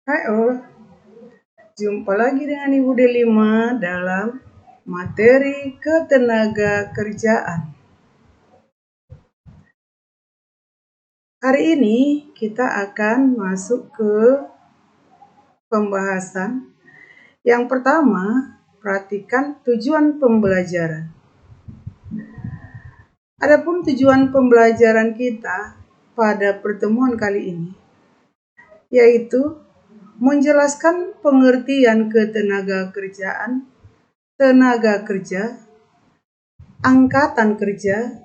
Halo, jumpa lagi dengan Ibu Delima dalam materi ketenaga kerjaan. Hari ini kita akan masuk ke pembahasan. Yang pertama, perhatikan tujuan pembelajaran. Adapun tujuan pembelajaran kita pada pertemuan kali ini, yaitu menjelaskan pengertian ketenaga kerjaan, tenaga kerja, angkatan kerja,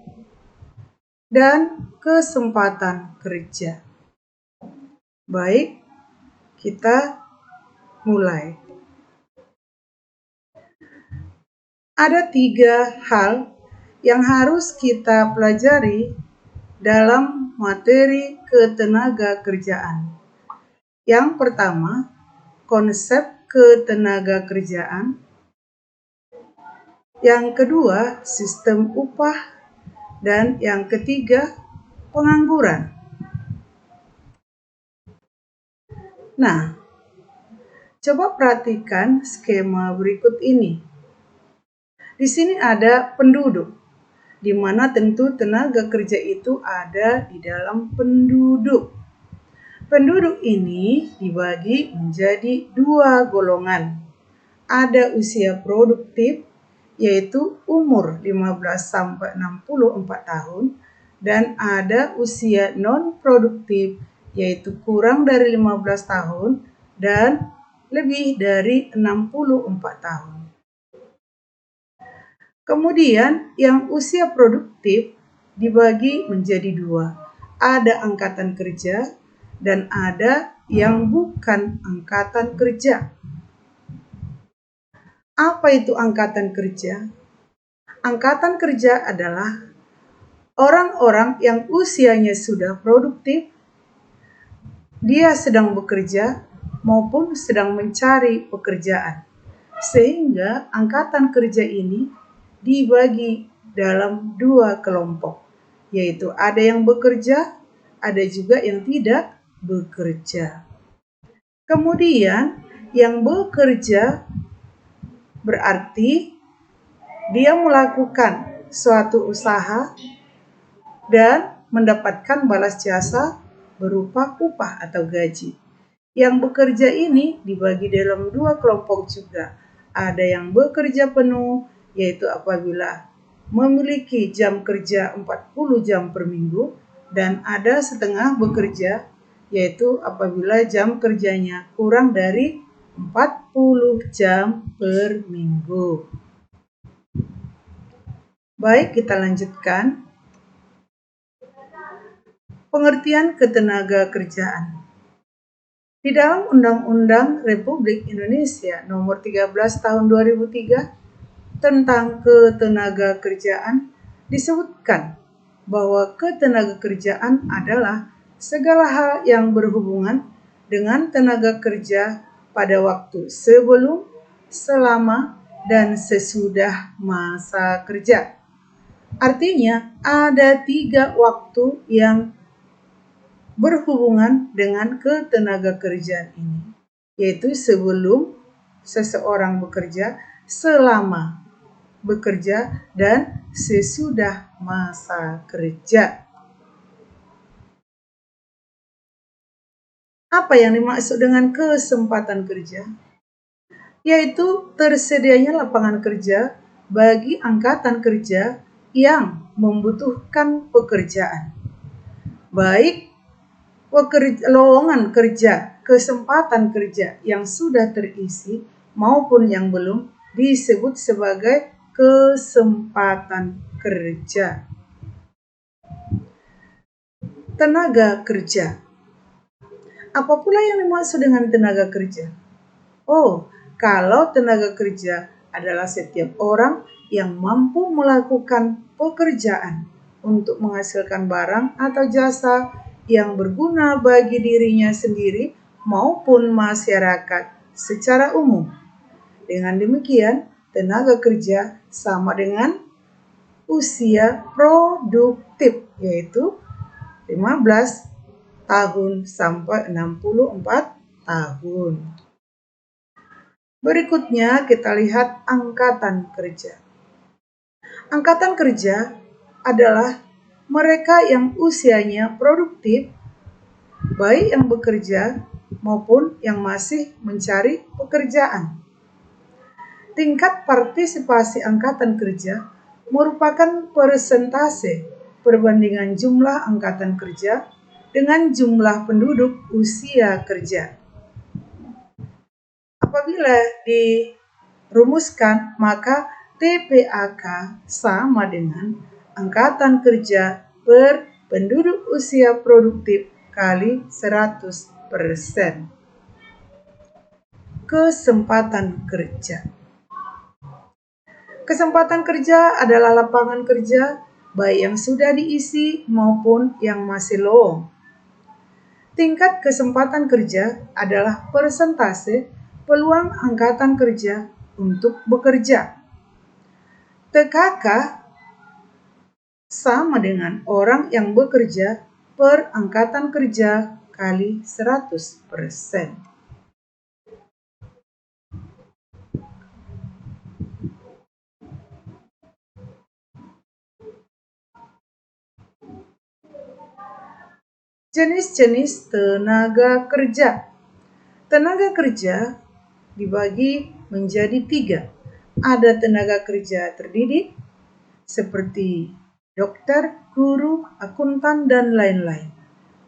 dan kesempatan kerja. Baik, kita mulai. Ada 3 hal yang harus kita pelajari dalam materi ketenaga kerjaan. Yang pertama, konsep ketenaga kerjaan. Yang kedua, sistem upah. Dan yang ketiga, pengangguran. Nah, coba perhatikan skema berikut ini. Di sini ada penduduk, di mana tentu tenaga kerja itu ada di dalam penduduk. Penduduk ini dibagi menjadi 2 golongan. Ada usia produktif, yaitu umur 15 sampai 64 tahun, dan ada usia non-produktif, yaitu kurang dari 15 tahun dan lebih dari 64 tahun. Kemudian yang usia produktif dibagi menjadi 2. Ada angkatan kerja dan ada yang bukan angkatan kerja. Apa itu angkatan kerja? Angkatan kerja adalah orang-orang yang usianya sudah produktif, dia sedang bekerja maupun sedang mencari pekerjaan. Sehingga angkatan kerja ini dibagi dalam 2 kelompok, yaitu ada yang bekerja, ada juga yang tidak bekerja. Kemudian yang bekerja berarti dia melakukan suatu usaha dan mendapatkan balas jasa berupa upah atau gaji. Yang bekerja ini dibagi dalam 2 kelompok juga. Ada yang bekerja penuh, yaitu apabila memiliki jam kerja 40 jam per minggu, dan ada setengah bekerja, yaitu apabila jam kerjanya kurang dari 40 jam per minggu. Baik, kita lanjutkan. Pengertian ketenaga kerjaan. Di dalam Undang-Undang Republik Indonesia Nomor 13 Tahun 2003 tentang ketenaga kerjaan disebutkan bahwa ketenaga kerjaan adalah segala hal yang berhubungan dengan tenaga kerja pada waktu sebelum, selama, dan sesudah masa kerja. Artinya ada 3 waktu yang berhubungan dengan ketenaga kerjaan ini, yaitu sebelum seseorang bekerja, selama bekerja, dan sesudah masa kerja. Apa yang dimaksud dengan kesempatan kerja? Yaitu tersedianya lapangan kerja bagi angkatan kerja yang membutuhkan pekerjaan. Baik lowongan kerja, kesempatan kerja yang sudah terisi maupun yang belum disebut sebagai kesempatan kerja. Tenaga kerja. Apa pula yang dimaksud dengan tenaga kerja? Kalau tenaga kerja adalah setiap orang yang mampu melakukan pekerjaan untuk menghasilkan barang atau jasa yang berguna bagi dirinya sendiri maupun masyarakat secara umum. Dengan demikian, tenaga kerja sama dengan usia produktif, yaitu 15 tahun sampai 64 tahun. Berikutnya kita lihat angkatan kerja. Angkatan kerja adalah mereka yang usianya produktif, baik yang bekerja maupun yang masih mencari pekerjaan. Tingkat partisipasi angkatan kerja merupakan persentase perbandingan jumlah angkatan kerja dengan jumlah penduduk usia kerja. Apabila dirumuskan, maka TPAK sama dengan angkatan kerja per penduduk usia produktif kali 100%. Kesempatan kerja. Kesempatan kerja adalah lapangan kerja baik yang sudah diisi maupun yang masih lowong. Tingkat kesempatan kerja adalah persentase peluang angkatan kerja untuk bekerja. TKK sama dengan orang yang bekerja per angkatan kerja kali 100%. Jenis-jenis tenaga kerja. Tenaga kerja dibagi menjadi 3. Ada tenaga kerja terdidik, seperti dokter, guru, akuntan, dan lain-lain.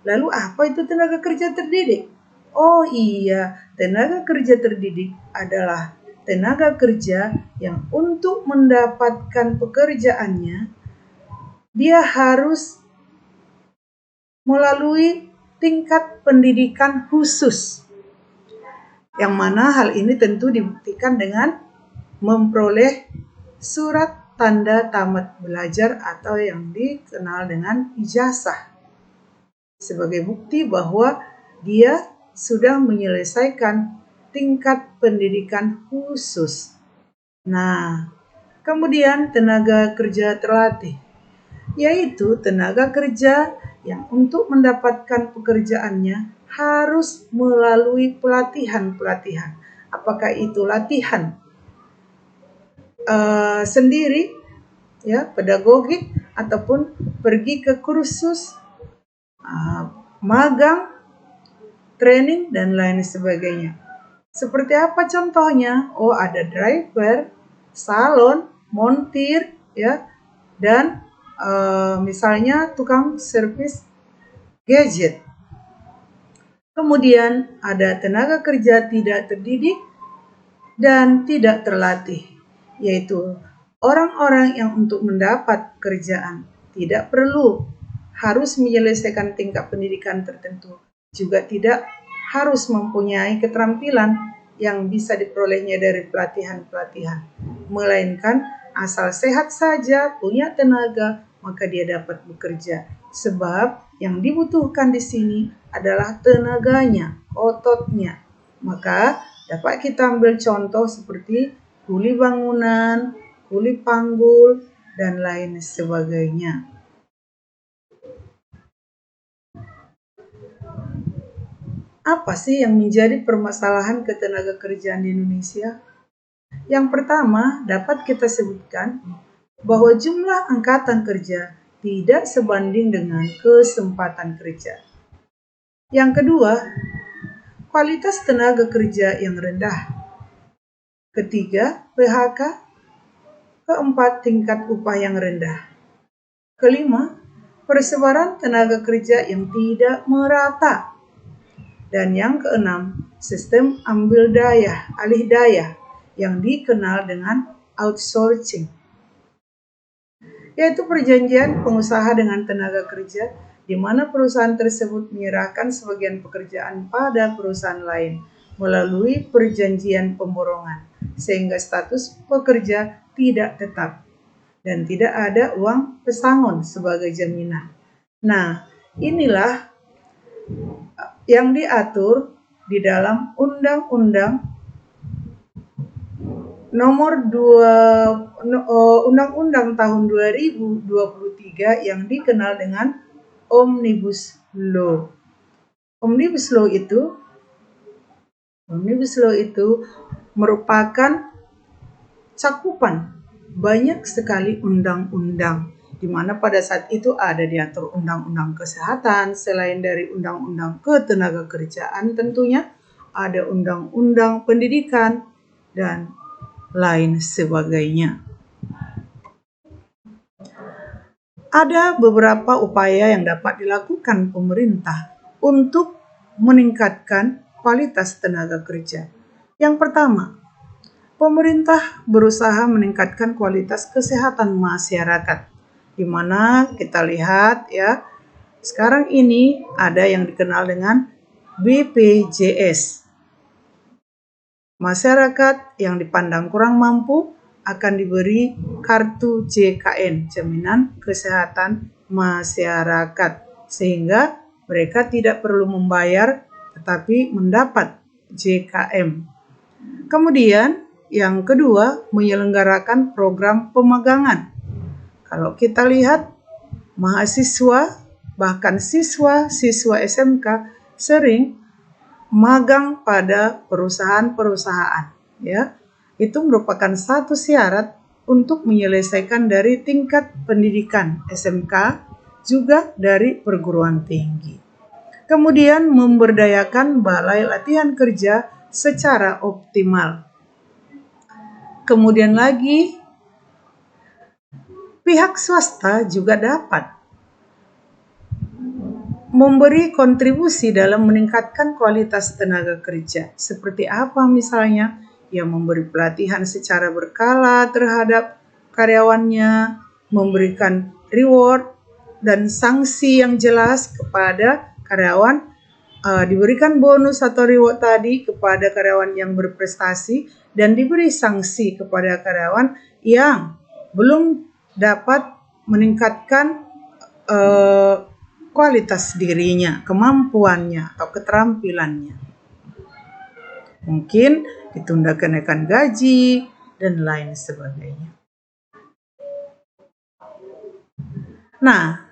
Lalu apa itu tenaga kerja terdidik? Oh iya, tenaga kerja terdidik adalah tenaga kerja yang untuk mendapatkan pekerjaannya, dia harus melalui tingkat pendidikan khusus. Yang mana hal ini tentu dibuktikan dengan memperoleh surat tanda tamat belajar atau yang dikenal dengan ijazah, sebagai bukti bahwa dia sudah menyelesaikan tingkat pendidikan khusus. Nah, kemudian tenaga kerja terlatih, yaitu tenaga kerja yang untuk mendapatkan pekerjaannya harus melalui pelatihan-pelatihan. Apakah itu latihan sendiri, ya, pedagogik, ataupun pergi ke kursus, magang, training, dan lain sebagainya. Seperti apa contohnya? Oh, ada driver, salon, montir, ya, dan misalnya tukang servis gadget. Kemudian ada tenaga kerja tidak terdidik dan tidak terlatih, yaitu orang-orang yang untuk mendapat pekerjaan tidak perlu harus menyelesaikan tingkat pendidikan tertentu, juga tidak harus mempunyai keterampilan yang bisa diperolehnya dari pelatihan-pelatihan, melainkan asal sehat saja, punya tenaga, maka dia dapat bekerja. Sebab yang dibutuhkan di sini adalah tenaganya, ototnya. Maka dapat kita ambil contoh seperti kuli bangunan, kuli panggul, dan lain sebagainya. Apa sih yang menjadi permasalahan ketenaga kerjaan di Indonesia? Yang pertama, dapat kita sebutkan bahwa jumlah angkatan kerja tidak sebanding dengan kesempatan kerja. Yang kedua, kualitas tenaga kerja yang rendah. Ketiga, PHK. Keempat, tingkat upah yang rendah. Kelima, persebaran tenaga kerja yang tidak merata. Dan yang keenam, sistem ambil daya, alih daya yang dikenal dengan outsourcing, yaitu perjanjian pengusaha dengan tenaga kerja di mana perusahaan tersebut menyerahkan sebagian pekerjaan pada perusahaan lain melalui perjanjian pemborongan, sehingga status pekerja tidak tetap dan tidak ada uang pesangon sebagai jaminan. Nah, inilah yang diatur di dalam Undang-Undang Nomor 2 Undang-Undang tahun 2023 yang dikenal dengan Omnibus Law. Omnibus Law itu Omnibus Law itu merupakan cakupan banyak sekali undang-undang, di mana pada saat itu ada diatur undang-undang kesehatan, selain dari undang-undang ketenagakerjaan tentunya, ada undang-undang pendidikan, dan lain sebagainya. Ada beberapa upaya yang dapat dilakukan pemerintah untuk meningkatkan kualitas tenaga kerja. Yang pertama, pemerintah berusaha meningkatkan kualitas kesehatan masyarakat, di mana kita lihat ya, sekarang ini ada yang dikenal dengan BPJS. Masyarakat yang dipandang kurang mampu akan diberi kartu JKN, Jaminan Kesehatan Masyarakat, sehingga mereka tidak perlu membayar tetapi mendapat JKM. Kemudian yang kedua, menyelenggarakan program pemagangan. Kalau kita lihat, mahasiswa bahkan siswa-siswa SMK sering magang pada perusahaan-perusahaan, ya. Itu merupakan satu syarat untuk menyelesaikan dari tingkat pendidikan SMK, juga dari perguruan tinggi. Kemudian memberdayakan balai latihan kerja secara optimal. Kemudian lagi, pihak swasta juga dapat memberi kontribusi dalam meningkatkan kualitas tenaga kerja. Seperti apa misalnya? Ya, memberi pelatihan secara berkala terhadap karyawannya, memberikan reward dan sanksi yang jelas kepada karyawan, diberikan bonus atau reward tadi kepada karyawan yang berprestasi, dan diberi sanksi kepada karyawan yang belum dapat meningkatkan kualitas dirinya, kemampuannya, atau keterampilannya. Mungkin ditunda kenaikan gaji, dan lain sebagainya. Nah,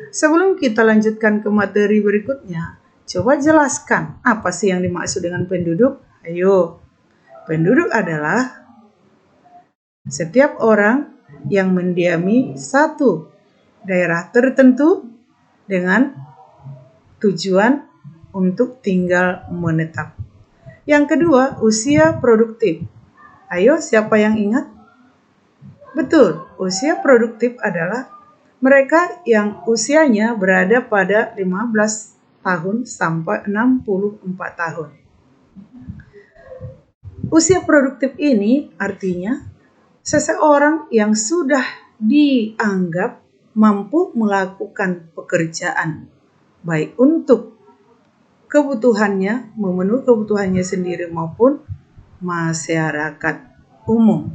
sebelum kita lanjutkan ke materi berikutnya, coba jelaskan apa sih yang dimaksud dengan penduduk? Ayo, penduduk adalah setiap orang yang mendiami satu daerah tertentu dengan tujuan untuk tinggal menetap. Yang kedua, usia produktif. Ayo, siapa yang ingat? Betul, usia produktif adalah mereka yang usianya berada pada 15 tahun sampai 64 tahun. Usia produktif ini artinya seseorang yang sudah dianggap mampu melakukan pekerjaan, baik untuk kebutuhannya, memenuhi kebutuhannya sendiri maupun masyarakat umum.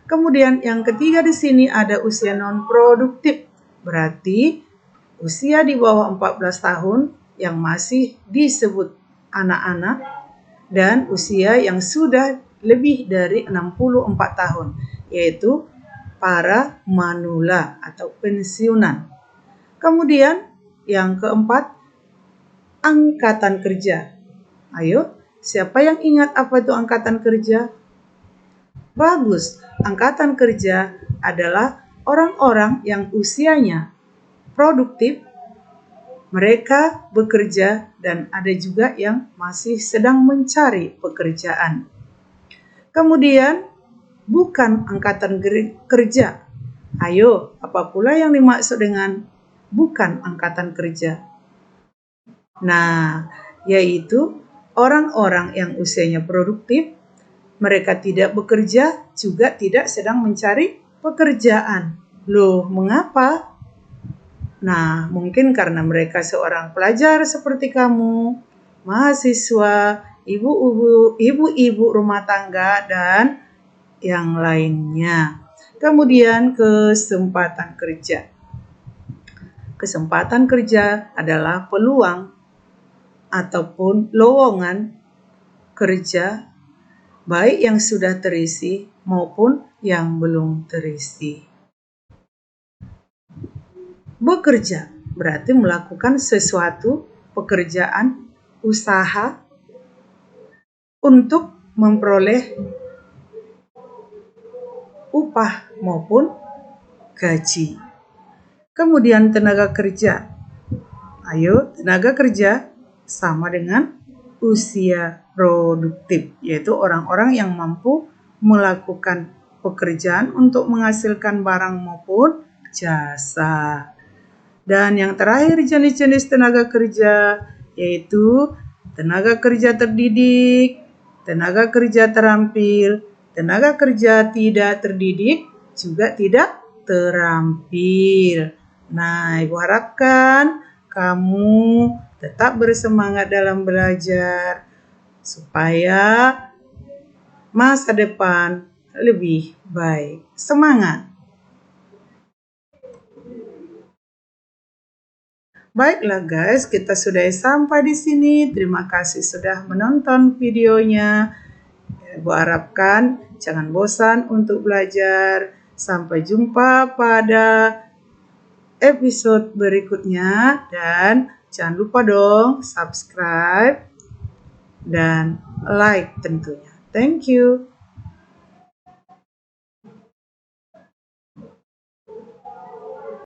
Kemudian yang ketiga di sini ada usia non-produktif, berarti usia di bawah 14 tahun yang masih disebut anak-anak, dan usia yang sudah lebih dari 64 tahun, yaitu para manula atau pensiunan. Kemudian yang keempat, angkatan kerja. Ayo, siapa yang ingat apa itu angkatan kerja? Bagus, angkatan kerja adalah orang-orang yang usianya produktif, mereka bekerja, dan ada juga yang masih sedang mencari pekerjaan. Kemudian, bukan angkatan kerja. Ayo, apa pula yang dimaksud dengan bukan angkatan kerja? Nah, yaitu orang-orang yang usianya produktif, mereka tidak bekerja, juga tidak sedang mencari pekerjaan. Loh, mengapa? Nah, mungkin karena mereka seorang pelajar seperti kamu, mahasiswa, ibu-ibu rumah tangga, dan yang lainnya. Kemudian kesempatan kerja. Kesempatan kerja adalah peluang ataupun lowongan kerja baik yang sudah terisi maupun yang belum terisi. Bekerja berarti melakukan sesuatu pekerjaan, usaha untuk memperoleh upah maupun gaji. Kemudian tenaga kerja. Ayo, tenaga kerja sama dengan usia produktif, yaitu orang-orang yang mampu melakukan pekerjaan untuk menghasilkan barang maupun jasa. Dan yang terakhir jenis-jenis tenaga kerja yaitu tenaga kerja terdidik, tenaga kerja terampil, tenaga kerja tidak terdidik, juga tidak terampil. Nah, Ibu harapkan kamu tetap bersemangat dalam belajar supaya masa depan lebih baik. Semangat! Baiklah guys, kita sudah sampai di sini. Terima kasih sudah menonton videonya. Ibu harapkan jangan bosan untuk belajar. Sampai jumpa pada episode berikutnya, dan jangan lupa dong subscribe dan like tentunya. Thank you.